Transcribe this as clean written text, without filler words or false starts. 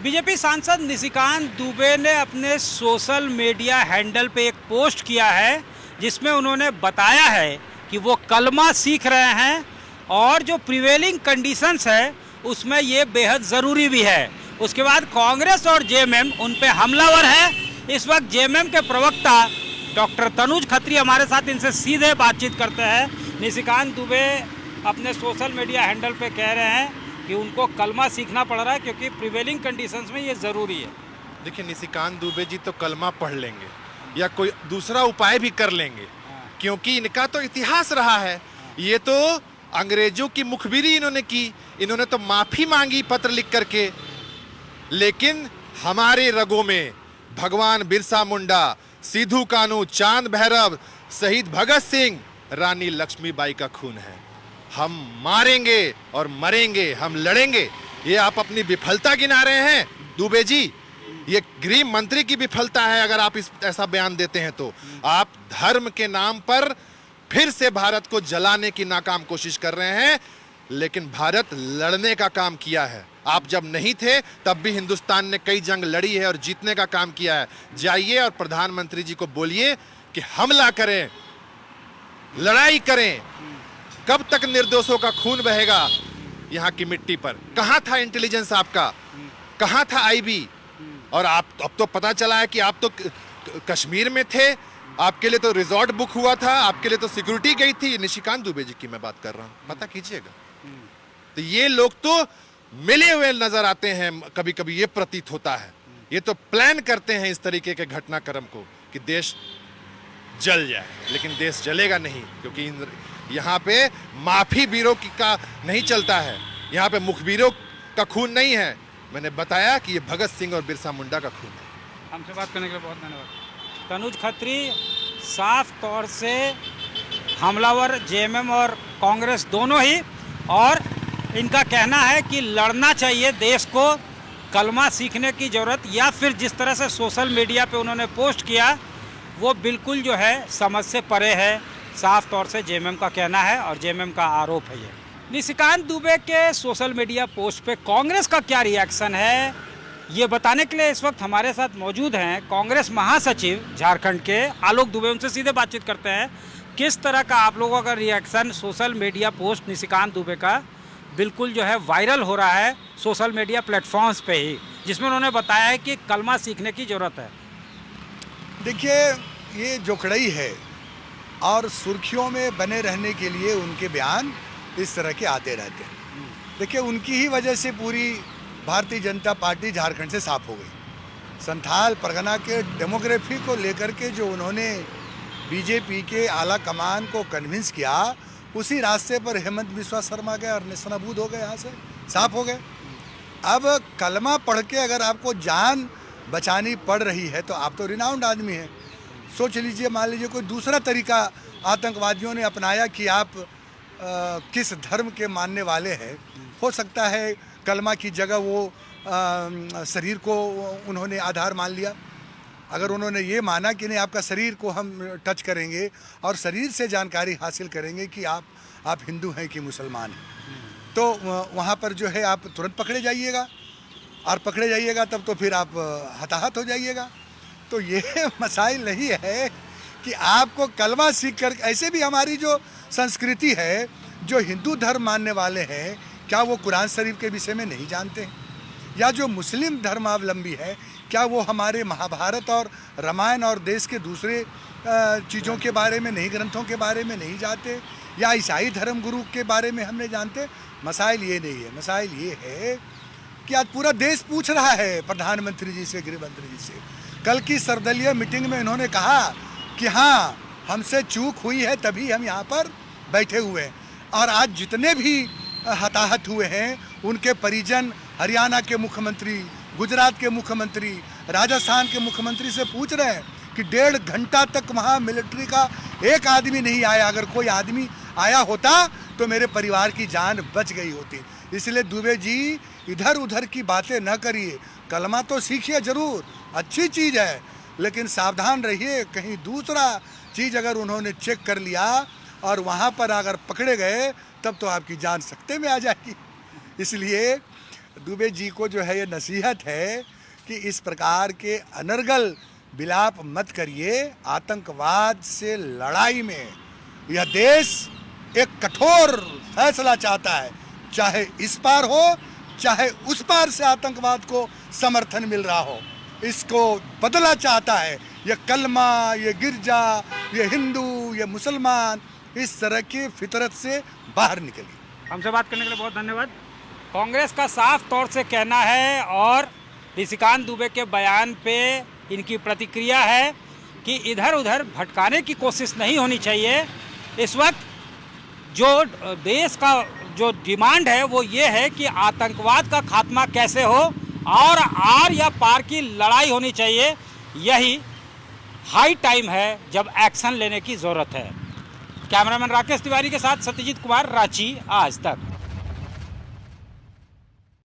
BJP सांसद निशिकांत दुबे ने अपने सोशल मीडिया हैंडल पे एक पोस्ट किया है जिसमें उन्होंने बताया है कि वो कलमा सीख रहे हैं और जो प्रिवेलिंग कंडीशंस है उसमें ये बेहद ज़रूरी भी है। उसके बाद कांग्रेस और जेएमएम उन पे हमलावर है। इस वक्त जेएमएम के प्रवक्ता डॉक्टर तनुज खत्री हमारे साथ, इनसे सीधे बातचीत करते हैं। निशिकांत दुबे अपने सोशल मीडिया हैंडल पे कह रहे हैं कि उनको कलमा सीखना पड़ रहा है क्योंकि प्रिवेलिंग कंडीशंस में ये ज़रूरी है। देखिए, निशिकांत दुबे जी तो कलमा पढ़ लेंगे या कोई दूसरा उपाय भी कर लेंगे, क्योंकि इनका तो इतिहास रहा है। ये तो अंग्रेजों की मुखबिरी इन्होंने की, इन्होंने तो माफी मांगी पत्र लिख करके। लेकिन हमारे रगों में भगवान बिरसा मुंडा, सिद्धू कानू, चांद भैरव, शहीद भगत सिंह, रानी लक्ष्मीबाई का खून है। हम मारेंगे और मरेंगे, हम लड़ेंगे। ये आप अपनी विफलता गिना रहे हैं दुबे जी, ये गृह मंत्री की विफलता है। अगर आप ऐसा बयान देते हैं तो आप धर्म के नाम पर फिर से भारत को जलाने की नाकाम कोशिश कर रहे हैं। लेकिन भारत लड़ने का काम किया है। आप जब नहीं थे तब भी हिंदुस्तान ने कई जंग लड़ी है और जीतने का काम किया है। जाइए और प्रधानमंत्री जी को बोलिए कि हमला करें, लड़ाई करें। कब तक निर्दोषों का खून बहेगा यहाँ की मिट्टी पर? कहाँ था इंटेलिजेंस आपका, कहाँ था आईबी? और आप अब तो पता चला है कि आप तो कश्मीर में थे, आपके लिए तो रिजॉर्ट बुक हुआ था, आपके लिए तो सिक्योरिटी गई थी। निशिकांत दुबे जी की मैं बात कर रहा हूँ, पता कीजिएगा। तो ये लोग तो मिले हुए नजर आते हैं। कभी कभी ये प्रतीत होता है ये तो प्लान करते हैं इस तरीके के घटनाक्रम को कि देश जल जाए। लेकिन देश जलेगा नहीं, क्योंकि यहाँ पे माफी वीरों का नहीं चलता है, यहाँ पे मुखबिरों का खून नहीं है। मैंने बताया कि ये भगत सिंह और बिरसा मुंडा का खून है। हमसे बात करने के लिए बहुत धन्यवाद। तनुज खत्री साफ तौर से हमलावर जेएमएम और कांग्रेस दोनों ही, और इनका कहना है कि लड़ना चाहिए देश को, कलमा सीखने की ज़रूरत, या फिर जिस तरह से सोशल मीडिया पे उन्होंने पोस्ट किया वो बिल्कुल जो है समझ से परे है। साफ तौर से जेएमएम का कहना है और जेएमएम का आरोप है ये। निशिकांत दुबे के सोशल मीडिया पोस्ट पे कांग्रेस का क्या रिएक्शन है, ये बताने के लिए इस वक्त हमारे साथ मौजूद हैं कांग्रेस महासचिव झारखंड के आलोक दुबे। उनसे सीधे बातचीत करते हैं। किस तरह का आप लोगों का reaction social media post Nishikant Dubey का बिल्कुल जो है वायरल हो रहा है सोशल मीडिया प्लेटफॉर्म्स पे ही, जिसमें उन्होंने बताया है कि कलमा सीखने की ज़रूरत है। देखिए, ये जोखड़ई है और सुर्खियों में बने रहने के लिए उनके बयान इस तरह के आते रहते हैं। देखिए, उनकी ही वजह से पूरी भारतीय जनता पार्टी झारखंड से साफ हो गई। संथाल परगना के डेमोग्राफी को लेकर के जो उन्होंने बीजेपी के आला कमान को कन्विंस किया, उसी रास्ते पर हेमंत बिस्वा शर्मा गए और नेस्तनाबूद हो गए, यहाँ से साफ हो गए। अब कलमा पढ़ के अगर आपको जान बचानी पड़ रही है तो आप तो रिनाउंड आदमी हैं। सोच लीजिए, मान लीजिए कोई दूसरा तरीका आतंकवादियों ने अपनाया कि आप किस धर्म के मानने वाले हैं। हो सकता है कलमा की जगह वो शरीर को उन्होंने आधार मान लिया। अगर उन्होंने ये माना कि नहीं, आपका शरीर को हम टच करेंगे और शरीर से जानकारी हासिल करेंगे कि आप हिंदू हैं कि मुसलमान हैं, तो वहाँ पर जो है आप तुरंत पकड़े जाइएगा, और पकड़े जाइएगा तब तो फिर आप हताहत हो जाइएगा। तो ये मसाइल नहीं है कि आपको कलमा सीख कर, ऐसे भी हमारी जो संस्कृति है, जो हिंदू धर्म मानने वाले हैं, क्या वो कुरान शरीफ के विषय में नहीं जानते हैं? या जो मुस्लिम धर्मावलंबी है, क्या वो हमारे महाभारत और रामायण और देश के दूसरे चीज़ों के बारे में नहीं, ग्रंथों के बारे में नहीं जानते? या ईसाई धर्म गुरु के बारे में हम नहीं जानते? मसाइल ये नहीं है। मसाइल ये है कि आज पूरा देश पूछ रहा है प्रधानमंत्री जी से, गृह मंत्री जी से। कल की सर्वदलीय मीटिंग में इन्होंने कहा कि हाँ, हमसे चूक हुई है तभी हम यहाँ पर बैठे हुए हैं। और आज जितने भी हताहत हुए हैं उनके परिजन हरियाणा के मुख्यमंत्री, गुजरात के मुख्यमंत्री, राजस्थान के मुख्यमंत्री से पूछ रहे हैं कि 1.5 घंटा तक वहाँ मिलिट्री का एक आदमी नहीं आया। अगर कोई आदमी आया होता तो मेरे परिवार की जान बच गई होती। इसलिए दुबे जी, इधर उधर की बातें न करिए। कलमा तो सीखिए ज़रूर, अच्छी चीज़ है, लेकिन सावधान रहिए। कहीं दूसरा चीज़ अगर उन्होंने चेक कर लिया और वहाँ पर अगर पकड़े गए तब तो आपकी जान सकते में आ जाएगी। इसलिए दुबे जी को जो है ये नसीहत है कि इस प्रकार के अनर्गल विलाप मत करिए। आतंकवाद से लड़ाई में यह देश एक कठोर फैसला चाहता है, चाहे इस पार हो चाहे उस पार से आतंकवाद को समर्थन मिल रहा हो, इसको बदला चाहता है। ये कलमा, ये गिरजा, ये हिंदू, ये मुसलमान, इस तरह की फितरत से बाहर निकलिए। हमसे बात करने के लिए बहुत धन्यवाद। कांग्रेस का साफ तौर से कहना है और ऋषिकांत दुबे के बयान पे इनकी प्रतिक्रिया है कि इधर उधर भटकाने की कोशिश नहीं होनी चाहिए। इस वक्त जो देश का जो डिमांड है वो ये है कि आतंकवाद का खात्मा कैसे हो और आर या पार की लड़ाई होनी चाहिए। यही हाई टाइम है जब एक्शन लेने की ज़रूरत है। कैमरामैन राकेश तिवारी के साथ सत्यजीत कुमार, रांची आज तक।